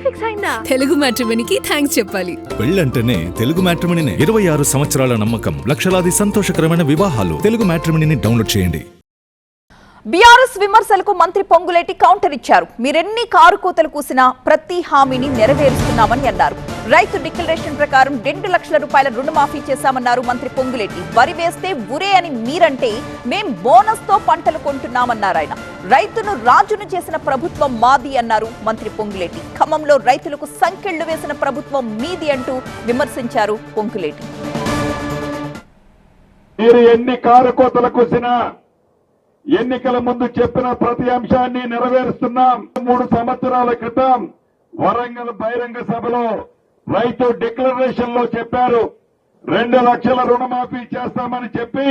Fix అయిందా? Telugu మ్యాట్రిమోనీకి thanks చెప్పాలి. పెళ్ళంటేనే తెలుగు మ్యాట్రిమోనీనే. 26 సంవత్సరాల నమ్మకం, లక్షలాది సంతోషకరమైన వివాహాలు. తెలుగు మ్యాట్రిమోనీని డౌన్లోడ్ చేయండి. బీఆర్ఎస్ విమర్శలకు మంత్రి పొంగులేటి కౌంటర్ ఇచ్చారు. మీరెన్ని కారు కూతలు కూసినా ప్రతి హామీని నెరవేరుస్తున్నామని అన్నారు. రైతు డిక్లరేషన్ ప్రకారం 2 లక్షల రూపాయల రుణమాఫీ చేశామన్నారు మంత్రి పొంగులేటి. వరి వేస్తే ఉరే అని మీరంటే మేం బోనస్ తో పంటలు కొంటున్నామన్నారు ఆయన. రైతును రాజును చేసిన ప్రభుత్వం మాది అన్నారు మంత్రి పొంగులేటి. ఖమ్మంలో రైతులకు సంకెళ్లు వేసిన ప్రభుత్వం మీది అంటూ విమర్శించారు పొంగులేటి. మీరు ఎన్ని కారు కోతలు కూసినా ఎన్నికల ముందు చెప్పిన ప్రతి అంశాన్ని నెరవేరుస్తున్నాం. 3 సంవత్సరాల క్రితం వరంగల్ బహిరంగ సభలో రైతు డిక్లరేషన్ లో చెప్పారు 2 లక్షల రుణమాఫీ చేస్తామని చెప్పి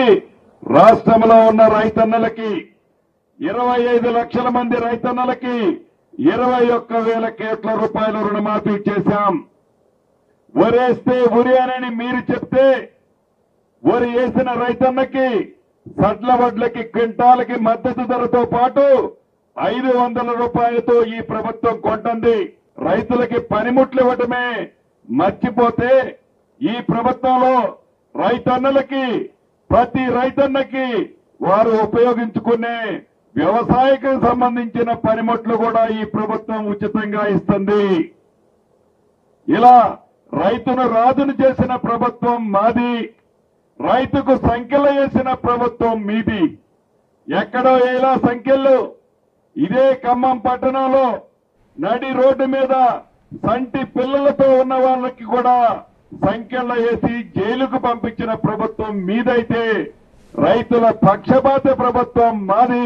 రాష్ట్రంలో ఉన్న రైతన్నలకి 25 లక్షల మంది రైతన్నలకి 21,000 కోట్ల రూపాయల రుణమాఫీ చేశాం. వరేస్తే ఉరి అని మీరు చెప్తే వరి వేసిన రైతన్నకి సడ్ల వడ్లకి క్వింటాలకి మద్దతు ధరతో పాటు 500 రూపాయలతో ఈ ప్రభుత్వం కొంటుంది. రైతులకి పనిముట్లు ఇవ్వటమే మర్చిపోతే ఈ ప్రభుత్వంలో రైతన్నలకి ప్రతి రైతన్నకి వారు ఉపయోగించుకునే వ్యవసాయకు సంబంధించిన పనిముట్లు కూడా ఈ ప్రభుత్వం ఉచితంగా ఇస్తుంది. ఇలా రైతును రాజును చేసిన ప్రభుత్వం మాది, రైతుకు సంఖ్యలు వేసిన ప్రభుత్వం మీది. ఎక్కడో ఇలా సంఖ్యలు ఇదే ఖమ్మం పట్టణంలో నడి రోడ్డు మీద సంటి పిల్లలతో ఉన్న వాళ్ళకి కూడా సంఖ్యలు వేసి జైలుకు పంపించిన ప్రభుత్వం మీదైతే రైతుల పక్షపాత ప్రభుత్వం మాది.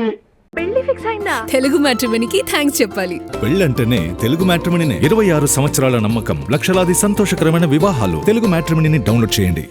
పెళ్లి ఫిక్స్ అయిందా? తెలుగు మ్యాట్రిమోనీకి థాంక్స్ చెప్పాలి. పెళ్ళంటేనే తెలుగు మ్యాట్రిమోనీనే. 26 సంవత్సరాల నమ్మకం, లక్షలాది సంతోషకరమైన వివాహాలు. తెలుగు మ్యాట్రిమోనీని డౌన్లోడ్ చేయండి.